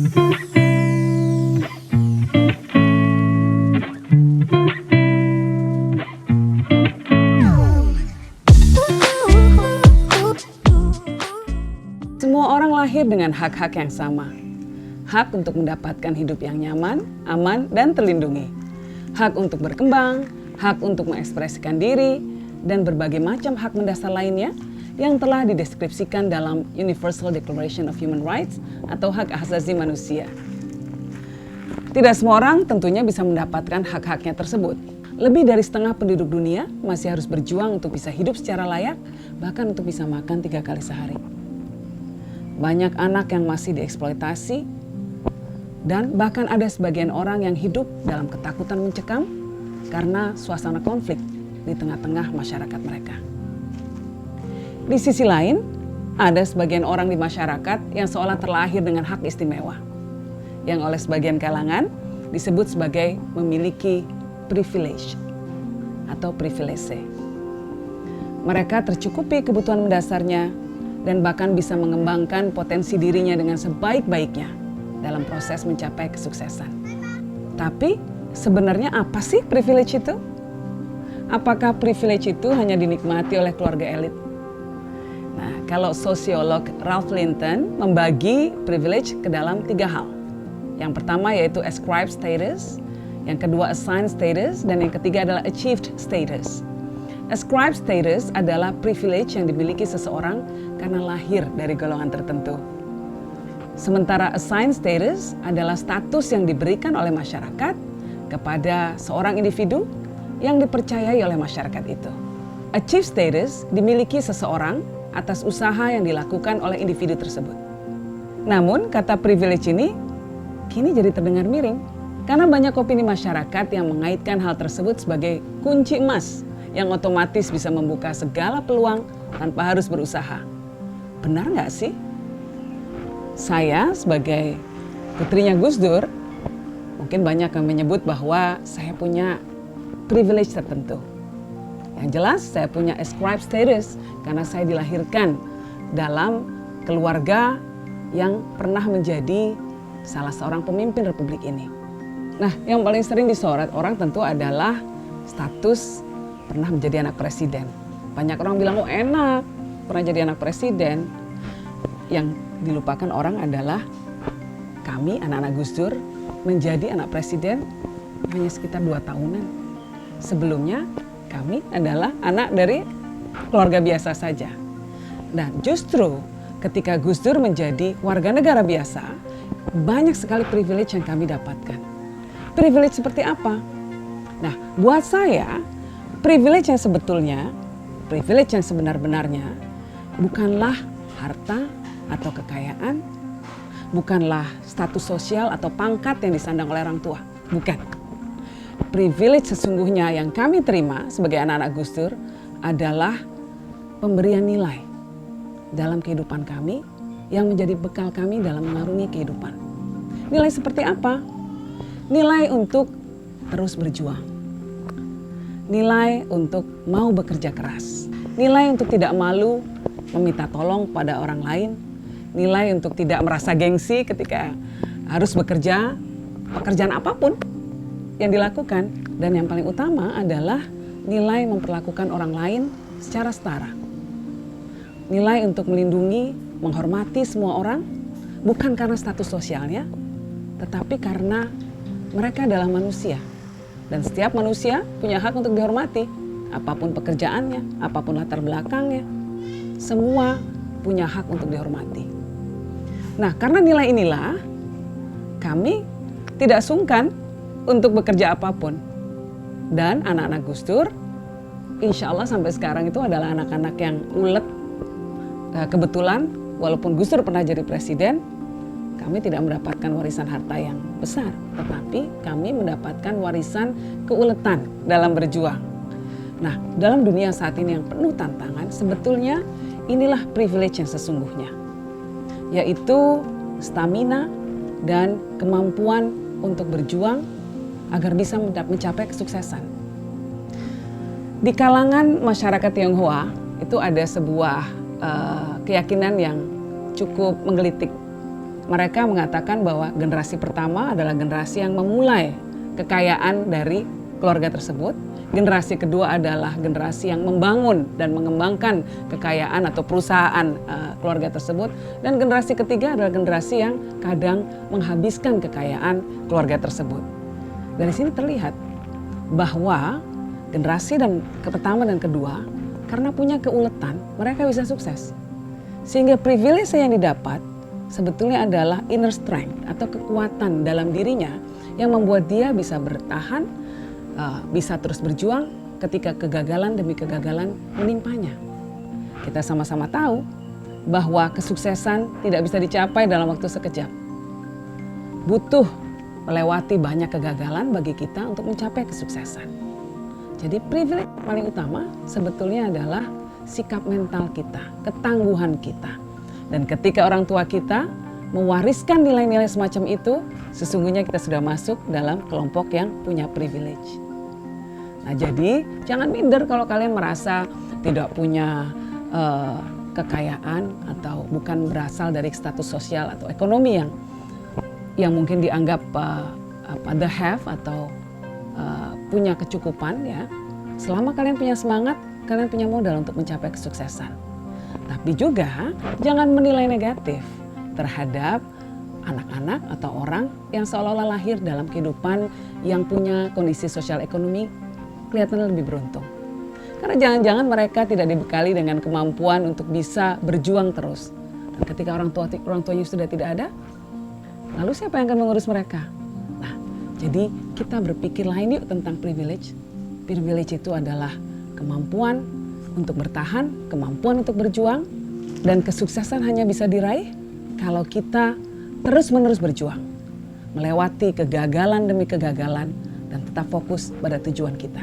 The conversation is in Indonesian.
Semua orang lahir dengan hak-hak yang sama. Hak untuk mendapatkan hidup yang nyaman, aman, dan terlindungi. Hak untuk berkembang, hak untuk mengekspresikan diri, dan berbagai macam hak mendasar lainnya yang telah dideskripsikan dalam Universal Declaration of Human Rights atau hak asasi manusia. Tidak semua orang tentunya bisa mendapatkan hak-haknya tersebut. Lebih dari setengah penduduk dunia masih harus berjuang untuk bisa hidup secara layak, bahkan untuk bisa makan 3 kali sehari. Banyak anak yang masih dieksploitasi, dan bahkan ada sebagian orang yang hidup dalam ketakutan mencekam karena suasana konflik di tengah-tengah masyarakat mereka. Di sisi lain, ada sebagian orang di masyarakat yang seolah terlahir dengan hak istimewa, yang oleh sebagian kalangan disebut sebagai memiliki privilege atau privilege. Mereka tercukupi kebutuhan mendasarnya dan bahkan bisa mengembangkan potensi dirinya dengan sebaik-baiknya dalam proses mencapai kesuksesan. Tapi sebenarnya apa sih privilege itu? Apakah privilege itu hanya dinikmati oleh keluarga elit? Nah, kalau sosiolog Ralph Linton membagi privilege ke dalam 3 hal. Yang pertama yaitu ascribed status, yang kedua assigned status, dan yang ketiga adalah achieved status. Ascribed status adalah privilege yang dimiliki seseorang karena lahir dari golongan tertentu. Sementara assigned status adalah status yang diberikan oleh masyarakat kepada seorang individu yang dipercayai oleh masyarakat itu. Achieved status dimiliki seseorang atas usaha yang dilakukan oleh individu tersebut. Namun kata privilege ini kini jadi terdengar miring karena banyak opini masyarakat yang mengaitkan hal tersebut sebagai kunci emas yang otomatis bisa membuka segala peluang tanpa harus berusaha. Benar nggak sih? Saya sebagai putrinya Gus Dur, mungkin banyak yang menyebut bahwa saya punya privilege tertentu. Yang jelas saya punya ascribed status karena saya dilahirkan dalam keluarga yang pernah menjadi salah seorang pemimpin republik ini. Nah, yang paling sering disorot orang tentu adalah status pernah menjadi anak presiden. Banyak orang bilang, oh enak, pernah jadi anak presiden. Yang dilupakan orang adalah kami, anak-anak Gus Dur, menjadi anak presiden hanya sekitar 2 tahunan. Sebelumnya, kami adalah anak dari keluarga biasa saja. Dan justru ketika Gus Dur menjadi warga negara biasa, banyak sekali privilege yang kami dapatkan. Privilege seperti apa? Nah, buat saya, privilege yang sebetulnya, privilege yang sebenar-benarnya bukanlah harta atau kekayaan, bukanlah status sosial atau pangkat yang disandang oleh orang tua, bukan. Privilege sesungguhnya yang kami terima sebagai anak-anak Gus Dur adalah pemberian nilai dalam kehidupan kami yang menjadi bekal kami dalam mengarungi kehidupan. Nilai seperti apa? Nilai untuk terus berjuang. Nilai untuk mau bekerja keras, nilai untuk tidak malu meminta tolong pada orang lain, nilai untuk tidak merasa gengsi ketika harus bekerja, pekerjaan apapun yang dilakukan, dan yang paling utama adalah nilai memperlakukan orang lain secara setara. Nilai untuk melindungi, menghormati semua orang, bukan karena status sosialnya, tetapi karena mereka adalah manusia. Dan setiap manusia punya hak untuk dihormati, apapun pekerjaannya, apapun latar belakangnya, semua punya hak untuk dihormati. Nah, karena nilai inilah, kami tidak sungkan untuk bekerja apapun. Dan anak-anak Gus Dur, insya Allah sampai sekarang itu adalah anak-anak yang ulet. Kebetulan, walaupun Gus Dur pernah jadi presiden, kami tidak mendapatkan warisan harta yang besar, tetapi kami mendapatkan warisan keuletan dalam berjuang. Nah, dalam dunia saat ini yang penuh tantangan, sebetulnya inilah privilege yang sesungguhnya, yaitu stamina dan kemampuan untuk berjuang agar bisa mencapai kesuksesan. Di kalangan masyarakat Tionghoa itu ada sebuah keyakinan yang cukup menggelitik. mereka mengatakan bahwa generasi pertama adalah generasi yang memulai kekayaan dari keluarga tersebut. Generasi kedua adalah generasi yang membangun dan mengembangkan kekayaan atau perusahaan keluarga tersebut. Dan generasi ketiga adalah generasi yang kadang menghabiskan kekayaan keluarga tersebut. Dari sini terlihat bahwa generasi pertama dan kedua karena punya keuletan mereka bisa sukses. Sehingga privilege yang didapat sebetulnya adalah inner strength atau kekuatan dalam dirinya yang membuat dia bisa bertahan, bisa terus berjuang ketika kegagalan demi kegagalan menimpanya. Kita sama-sama tahu bahwa kesuksesan tidak bisa dicapai dalam waktu sekejap. Butuh melewati banyak kegagalan bagi kita untuk mencapai kesuksesan. Jadi privilege paling utama sebetulnya adalah sikap mental kita, ketangguhan kita. Dan ketika orang tua kita mewariskan nilai-nilai semacam itu, sesungguhnya kita sudah masuk dalam kelompok yang punya privilege. Nah, jadi jangan minder kalau kalian merasa tidak punya kekayaan atau bukan berasal dari status sosial atau ekonomi yang mungkin dianggap the have atau punya kecukupan ya. Selama kalian punya semangat, kalian punya modal untuk mencapai kesuksesan. Tapi juga jangan menilai negatif terhadap anak-anak atau orang yang seolah-olah lahir dalam kehidupan yang punya kondisi sosial ekonomi kelihatan lebih beruntung. Karena jangan-jangan mereka tidak dibekali dengan kemampuan untuk bisa berjuang terus. Dan ketika orang tuanya sudah tidak ada, lalu siapa yang akan mengurus mereka? Nah, jadi kita berpikir lain yuk tentang privilege. Privilege itu adalah kemampuan untuk bertahan, kemampuan untuk berjuang, dan kesuksesan hanya bisa diraih kalau kita terus-menerus berjuang, melewati kegagalan demi kegagalan, dan tetap fokus pada tujuan kita.